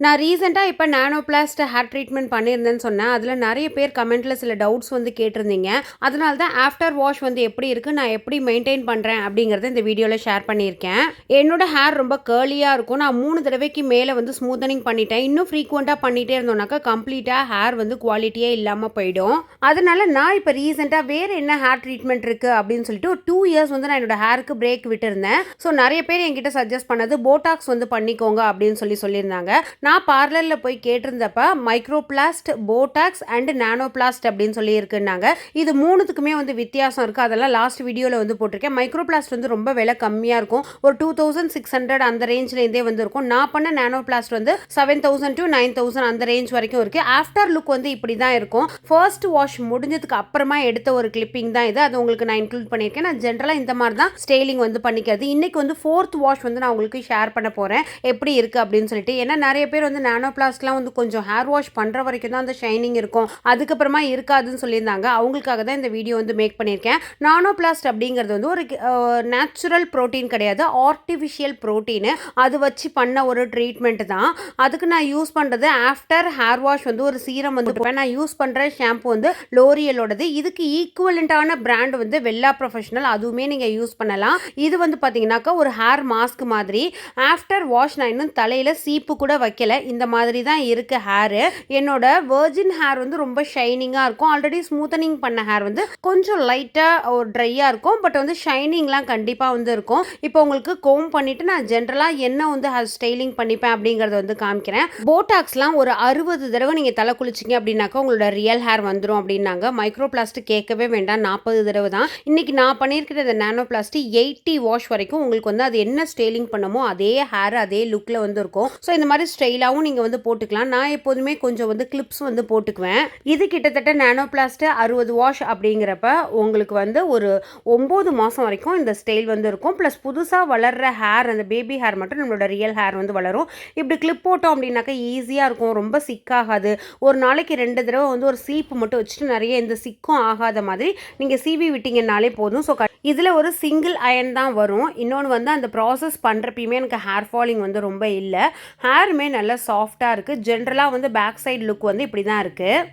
நான் ரீசெண்டா இப்ப நானோபிளாஸ்ட் ஹேர் ட்ரீட்மெண்ட் பண்ணியிருந்தேன்னு சொன்னேன். அதில நெறைய பேர் கமெண்ட்ல சில டவுட்ஸ் வந்து கேட்டிருந்தீங்க. அதனால தான் ஆஃப்டர் வாஷ் வந்து எப்படி இருக்கு, நான் எப்படி மெயின்டெயின் பண்றேன் அப்படிங்கிறத இந்த வீடியோல ஷேர் பண்ணியிருக்கேன். என்னோட ஹேர் ரொம்ப கர்லியா இருக்கும். நான் 3 தடவைக்கு மேல வந்து ஸ்மூத்தனிங் பண்ணிட்டேன். இன்னும் ஃப்ரீக்வென்ட்டா பண்ணிட்டே இருந்தோம்னாக்கா கம்ப்ளீட்டா ஹேர் வந்து குவாலிட்டியே இல்லாம போயிடும். அதனால நான் இப்ப ரீசெண்டா வேற என்ன ஹேர் ட்ரீட்மெண்ட் இருக்கு அப்படின்னு சொல்லிட்டு ஒரு 2 இயர்ஸ் வந்து நான் என்னோட ஹேருக்கு பிரேக் விட்டிருந்தேன். ஸோ நெறைய பேர் என்கிட்ட சஜெஸ்ட் பண்ணது போட்டாக்ஸ் வந்து பண்ணிக்கோங்க அப்படின்னு சொல்லியிருந்தாங்க. நான் பார்லரில் போய் கேட்டிருந்தப்ப மைக்ரோபிளாஸ்ட், போட்டாக்ஸ் அண்ட் நானோபிளாஸ்ட் அப்படின்னு சொல்லி இருக்குன்னாங்க. இது மூணுத்துக்குமே வந்து வித்தியாசம் இருக்குது. அதெல்லாம் லாஸ்ட் வீடியோவில் வந்து போட்டிருக்கேன். மைக்ரோபிளாஸ்ட் வந்து ரொம்ப விலை கம்மியாக இருக்கும். ஒரு 2600 அந்த ரேஞ்ச்லேருந்தே வந்து இருக்கும். நான் பண்ண நானோபிளாஸ்ட் வந்து 7000 to 9000 அந்த ரேஞ்ச் வரைக்கும் இருக்குது. ஆஃப்டர் லுக் வந்து இப்படி தான் இருக்கும். ஃபர்ஸ்ட் வாஷ் முடிஞ்சதுக்கு அப்புறமா எடுத்த ஒரு கிளிப்பிங் தான் இது. அது உங்களுக்கு நான் இன்க்ளூட் பண்ணியிருக்கேன். நான் ஜென்ரலாக இந்த மாதிரி தான் ஸ்டைலிங் வந்து பண்ணிக்கிறது. இன்னைக்கு வந்து 4th வாஷ் வந்து நான் உங்களுக்கு ஷேர் பண்ண போகிறேன் எப்படி இருக்குது அப்படின்னு சொல்லிட்டு. ஏன்னா நிறைய பேர் வந்து நானோபிளாஸ்ட்லாம் வந்து கொஞ்சம் ஹேர் வாஷ் பண்ணுற வரைக்கும் தான் அந்த ஷைனிங் இருக்கும், அதுக்கப்புறமா இருக்காதுன்னு சொல்லியிருந்தாங்க. அவங்களுக்காக தான் இந்த வீடியோ வந்து மேக் பண்ணியிருக்கேன். நானோபிளாஸ்ட் அப்படிங்கிறது வந்து ஒரு நேச்சுரல் ப்ரோட்டீன் கிடையாது, ஆர்டிஃபிஷியல் ப்ரோட்டீனு. அது வச்சு பண்ண ஒரு ட்ரீட்மெண்ட் தான். அதுக்கு நான் யூஸ் பண்ணுறது ஆஃப்டர் ஹேர் வாஷ் வந்து ஒரு சீரம் வந்து நான் யூஸ் பண்ணுற ஷாம்பு வந்து லோரியலோடது. இதுக்கு ஈக்குவலண்டான பிராண்ட் வந்து வெல்லா ப்ரொஃபஷனல், அதுவுமே நீங்கள் யூஸ் பண்ணலாம். இது வந்து பார்த்தீங்கன்னாக்கா ஒரு ஹேர் மாஸ்க் மாதிரி. ஆஃப்டர் வாஷ் நான் இன்னும் தலையில் சீப்பு கூட வைக்கல. இந்த மாதிரி தான் இருக்குது ஹேரு. என்னோட வெர்ஜின் ஹேர் வந்து ரொம்ப ஷைனிங்காக இருக்கும். ஆல்ரெடி ஸ்மூத்தனிங் பண்ண ஹேர் வந்து கொஞ்சம் லைட்டாக ஒரு ட்ரையாக இருக்கும். பட் வந்து ஷைனிங்லாம் கண்டிப்பாக வந்து இருக்கும். இப்போ உங்களுக்கு கோம் பண்ணிவிட்டு நான் ஜென்ரலாக என்ன வந்து ஹேர் ஸ்டைலிங் பண்ணிப்பேன் அப்படிங்கிறத வந்து காமிக்கிறேன். போட்டாக்ஸ்லாம் ஒரு 60 தடவை நீங்கள் தலை குளிச்சிங்க அப்படின்னாக்கா உங்களோட ரியல் ஹேர் வந்துடும் அப்படின்னாங்க. மைக்ரோ பிளாஸ்டிக் கேட்கவே வேண்டாம், 40 தடவை தான். இன்றைக்கி நான் பண்ணியிருக்கிற இந்த நானோ பிளாஸ்டிக் 80 வாஷ் வரைக்கும் உங்களுக்கு வந்து அது என்ன ஸ்டைலிங் பண்ணமோ அதே ஹேர் அதே லுக்கில் வந்து இருக்கும். ஸோ இந்த மாதிரி ஸ்டைலாகவும் நீங்கள் வந்து போட்டுக்கலாம். நான் எப்போதுமே கொஞ்சம் வந்து கிளிப்ஸ் வந்து போட்டுக்குவேன். இது கிட்டத்தட்ட நானோபிளாஸ்ட் 60 வாஷ் அப்படிங்கிறப்ப உங்களுக்கு வந்து ஒரு 9 மாதம் வரைக்கும் இந்த ஸ்டைல் வந்து இருக்கும். ப்ளஸ் புதுசாக வளர்கிற ஹேர், அந்த பேபி ஹேர் மட்டும் நம்மளோட ரியல் ஹேர் வந்து வளரும். இப்படி கிளிப் போட்டோம் அப்படின்னாக்கா ஈஸியாக இருக்கும், ரொம்ப சிக்காகாது. ஒரு நாளைக்கு 2 தடவை வந்து ஒரு சீப்பு மட்டும் வச்சுட்டு நிறைய இந்த சிக்கும் ஆகாத மாதிரி நீங்கள் சீவி விட்டீங்கன்னாலே போதும். ஸோ இதில் ஒரு சிங்கிள் அயன் தான் வரும். இன்னொன்று வந்து அந்த ப்ராசஸ் பண்ணுறப்பயுமே எனக்கு ஹேர் ஃபாலிங் வந்து ரொம்ப இல்லை. ஹேருமே நல்லா சாஃப்டாக இருக்குது. ஜென்ரலாக வந்து பேக் சைடு லுக் வந்து இப்படி தான் இருக்குது.